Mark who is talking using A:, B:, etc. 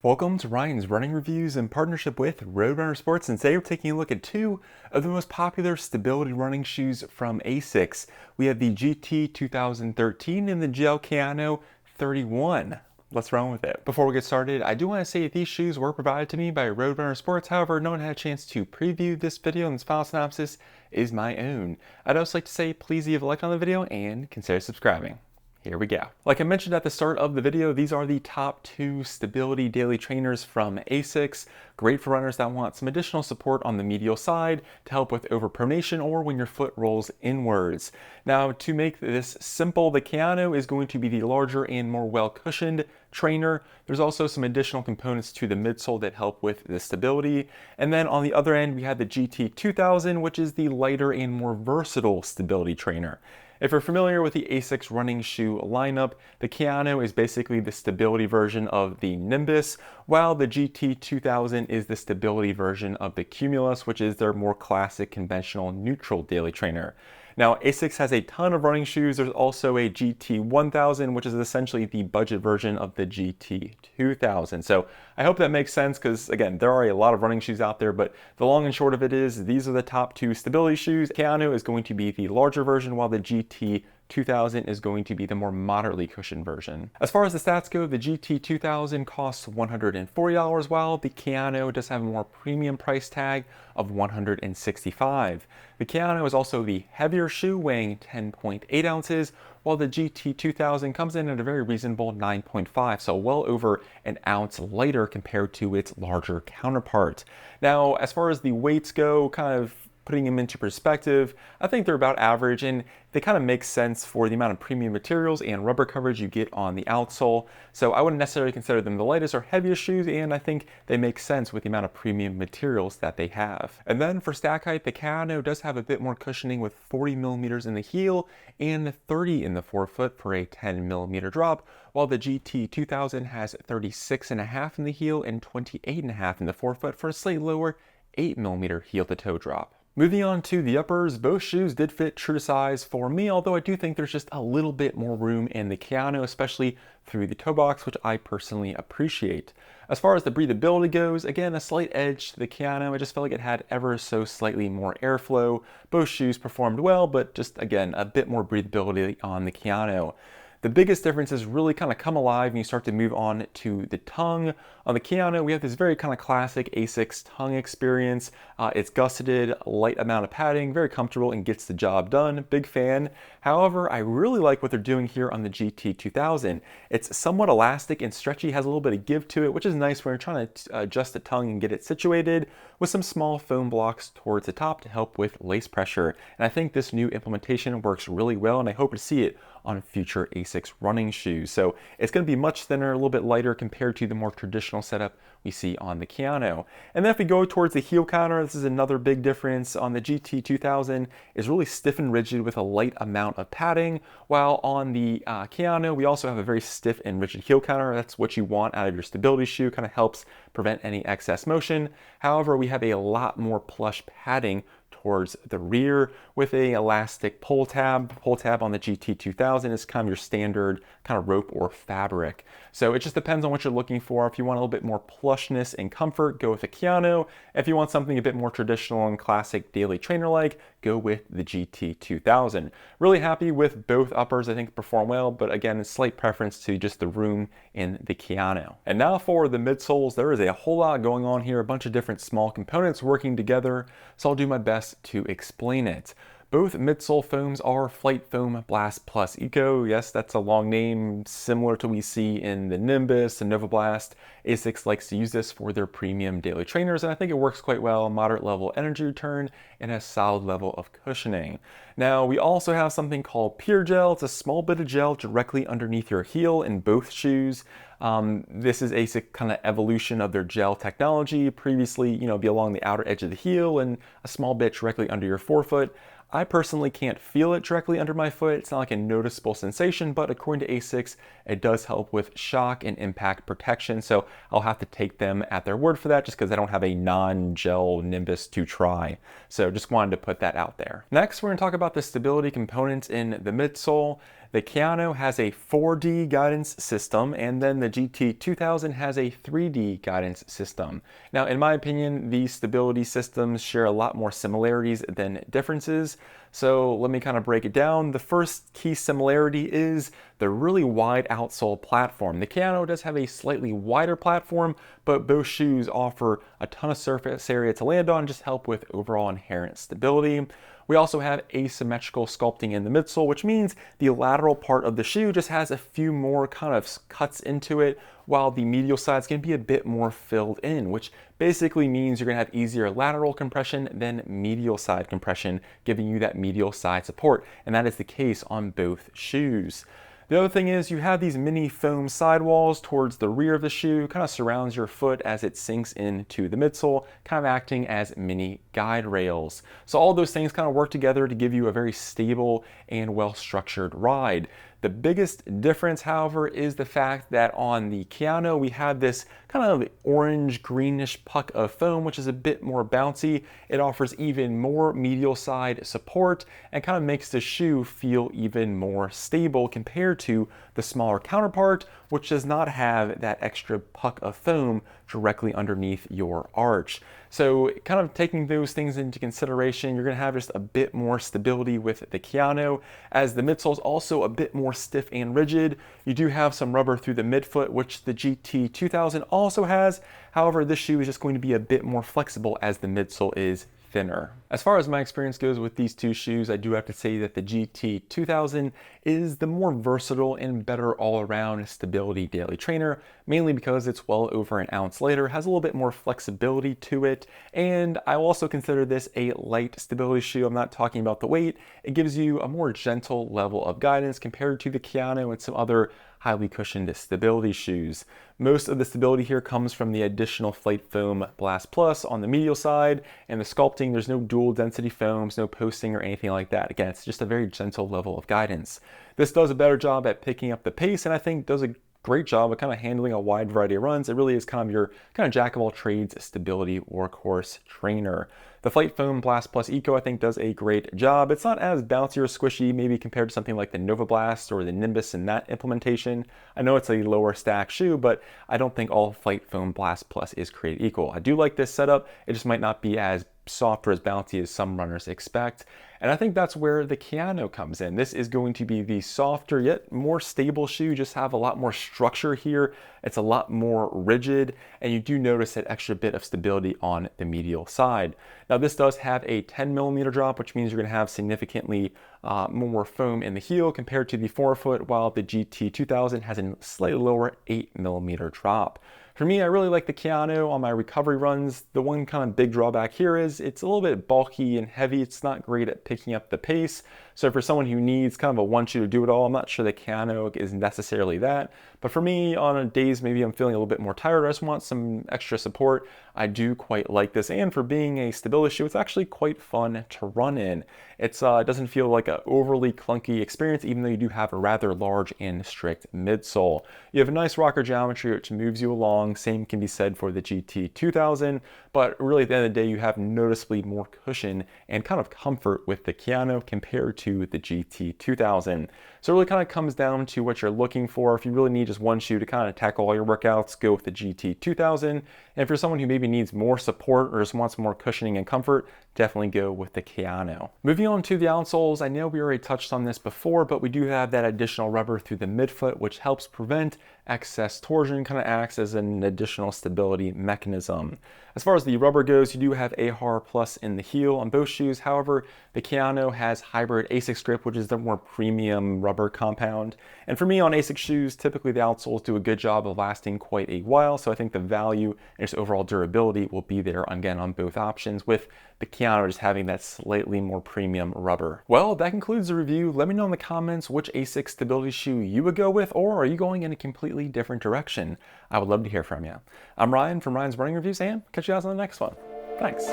A: Welcome to Ryan's Running Reviews in partnership with Roadrunner Sports, and today we're taking a look at two of the most popular stability running shoes from ASICS. We have the GT-2013 and the GEL-KAYANO 31. Let's run with it. Before we get started, I do want to say that these shoes were provided to me by Roadrunner Sports. However, no one had a chance to preview this video, and this file synopsis is my own. I'd also like to say please leave a like on the video and consider subscribing. Here we go. Like I mentioned at the start of the video, these are the top two stability daily trainers from ASICS. Great for runners that want some additional support on the medial side to help with overpronation or when your foot rolls inwards. Now, to make this simple, the Kayano is going to be the larger and more well-cushioned trainer. There's also some additional components to the midsole that help with the stability. And then on the other end, we have the GT-2000, which is the lighter and more versatile stability trainer. If you're familiar with the ASICS running shoe lineup, the Kayano is basically the stability version of the Nimbus, while the GT-2000 is the stability version of the Cumulus, which is their more classic conventional neutral daily trainer. Now, ASICS has a ton of running shoes. There's also a GT-1000, which is essentially the budget version of the GT-2000. So I hope that makes sense because, again, there are a lot of running shoes out there, but the long and short of it is these are the top two stability shoes. Kayano is going to be the larger version, while the GT-2000 is going to be the more moderately cushioned version. As far as the stats go, the GT-2000 costs $140, while the Kayano does have a more premium price tag of $165. The Kayano is also the heavier shoe, weighing 10.8 ounces, while the GT-2000 comes in at a very reasonable 9.5, so well over an ounce lighter compared to its larger counterpart. Now, as far as the weights go, kind of putting them into perspective, I think they're about average, and they kind of make sense for the amount of premium materials and rubber coverage you get on the outsole. So I wouldn't necessarily consider them the lightest or heaviest shoes, and I think they make sense with the amount of premium materials that they have. And then for stack height, the Kayano does have a bit more cushioning with 40 millimeters in the heel and 30 in the forefoot for a 10 millimeter drop, while the GT-2000 has 36.5 in the heel and 28.5 in the forefoot for a slightly lower 8 millimeter heel to toe drop. Moving on to the uppers, both shoes did fit true to size for me, although I do think there's just a little bit more room in the Kayano, especially through the toe box, which I personally appreciate. As far as the breathability goes, again, a slight edge to the Kayano. I just felt like it had ever so slightly more airflow. Both shoes performed well, but just, again, a bit more breathability on the Kayano. The biggest differences really kind of come alive when you start to move on to the tongue. On the Kayano, we have this very kind of classic ASICS tongue experience. It's gusseted, light amount of padding, very comfortable and gets the job done. Big fan. However, I really like what they're doing here on the GT-2000. It's somewhat elastic and stretchy, has a little bit of give to it, which is nice when you're trying to adjust the tongue and get it situated, with some small foam blocks towards the top to help with lace pressure. And I think this new implementation works really well, and I hope to see it on future ASICS running shoes. So it's going to be much thinner, a little bit lighter compared to the more traditional setup we see on the Kayano. And then if we go towards the heel counter, this is another big difference. On the GT-2000 is really stiff and rigid with a light amount of padding, while on the Kayano we also have a very stiff and rigid heel counter. That's what you want out of your stability shoe, kind of helps prevent any excess motion. However, we have a lot more plush padding towards the rear with a elastic pull tab. Pull tab on the GT-2000 is kind of your standard kind of rope or fabric. So it just depends on what you're looking for. If you want a little bit more plushness and comfort, go with the Kayano. If you want something a bit more traditional and classic daily trainer-like, go with the GT-2000. Really happy with both uppers. I think perform well, but again, a slight preference to just the room in the Kayano. And now for the midsoles, there is a whole lot going on here, a bunch of different small components working together, so I'll do my best to explain it. Both midsole foams are Flight Foam Blast Plus Eco. Yes, that's a long name, similar to what we see in the Nimbus and Nova Blast. ASICS likes to use this for their premium daily trainers, and I think it works quite well. Moderate level energy return and a solid level of cushioning. Now, we also have something called Pure Gel. It's a small bit of gel directly underneath your heel in both shoes. This is a kind of evolution of their gel technology. Previously, be along the outer edge of the heel and a small bit directly under your forefoot. I personally can't feel it directly under my foot. It's not like a noticeable sensation, but according to ASICS, it does help with shock and impact protection. So I'll have to take them at their word for that just because I don't have a non-gel Nimbus to try. So just wanted to put that out there. Next, we're going to talk about the stability components in the midsole. The Kayano has a 4D guidance system, and then the GT-2000 has a 3D guidance system. Now, in my opinion, these stability systems share a lot more similarities than differences. So let me kind of break it down. The first key similarity is the really wide outsole platform. The Kayano does have a slightly wider platform, but both shoes offer a ton of surface area to land on, just help with overall inherent stability. We also have asymmetrical sculpting in the midsole, which means the lateral part of the shoe just has a few more kind of cuts into it, while the medial side is going to be a bit more filled in, which basically means you're going to have easier lateral compression than medial side compression, giving you that medial side support, and that is the case on both shoes. The other thing is you have these mini foam sidewalls towards the rear of the shoe, kind of surrounds your foot as it sinks into the midsole, kind of acting as mini guide rails. So all those things kind of work together to give you a very stable and well-structured ride. The biggest difference, however, is the fact that on the Kayano we have this kind of orange greenish puck of foam, which is a bit more bouncy. It offers even more medial side support and kind of makes the shoe feel even more stable compared to the smaller counterpart, which does not have that extra puck of foam directly underneath your arch. So kind of taking those things into consideration, you're going to have just a bit more stability with the Kayano, as the midsole is also a bit more stiff and rigid. You do have some rubber through the midfoot, which the GT-2000 also has. However, this shoe is just going to be a bit more flexible as the midsole is thinner. As far as my experience goes with these two shoes, I do have to say that the GT-2000 is the more versatile and better all-around stability daily trainer, mainly because it's well over an ounce lighter, has a little bit more flexibility to it, and I also consider this a light stability shoe. I'm not talking about the weight. It gives you a more gentle level of guidance compared to the Kayano and some other highly cushioned stability shoes. Most of the stability here comes from the additional Flight Foam Blast Plus on the medial side, and the sculpting, there's no dual density foams, no posting or anything like that. Again, it's just a very gentle level of guidance. This does a better job at picking up the pace, and I think does a great job of kind of handling a wide variety of runs. It really is kind of your kind of jack of all trades stability workhorse trainer. The Flight Foam Blast Plus Eco I think does a great job. It's not as bouncy or squishy maybe compared to something like the Nova Blast or the Nimbus in that implementation. I know it's a lower stack shoe, but I don't think all Flight Foam Blast Plus is created equal. I do like this setup. It just might not be as soft or as bouncy as some runners expect. And I think that's where the Kayano comes in. This is going to be the softer yet more stable shoe, just have a lot more structure here. It's a lot more rigid, and you do notice that extra bit of stability on the medial side. Now this does have a 10mm drop, which means you're going to have significantly more foam in the heel compared to the forefoot, while the GT-2000 has a slightly lower 8mm drop. For me, I really like the Kayano on my recovery runs. The one kind of big drawback here is it's a little bit bulky and heavy. It's not great at picking up the pace. So for someone who needs kind of a one shoe to do it all, I'm not sure the Kayano is necessarily that. But for me, on days maybe I'm feeling a little bit more tired, I just want some extra support, I do quite like this. And for being a stability shoe, it's actually quite fun to run in. It doesn't feel like an overly clunky experience, even though you do have a rather large and strict midsole. You have a nice rocker geometry which moves you along. Same can be said for the GT-2000, but really at the end of the day, you have noticeably more cushion and kind of comfort with the Kayano compared to the GT-2000. So it really kind of comes down to what you're looking for. If you really need just one shoe to kind of tackle all your workouts, go with the GT-2000. And if you're someone who maybe needs more support or just wants more cushioning and comfort, definitely go with the Kayano. Moving on to the outsoles, I know we already touched on this before, but we do have that additional rubber through the midfoot, which helps prevent excess torsion, kind of acts as an additional stability mechanism. As far as the rubber goes, you do have AHR Plus in the heel on both shoes. However, the Kayano has hybrid ASICS grip, which is the more premium rubber compound. And for me on ASICS shoes, typically the outsoles do a good job of lasting quite a while. So I think the value and just overall durability will be there again on both options, with the Kayano just having that slightly more premium rubber. Well, that concludes the review. Let me know in the comments which ASICS stability shoe you would go with, or are you going in a completely different direction? I would love to hear from you. I'm Ryan from Ryan's Running Reviews, and catch you guys on the next one. Thanks.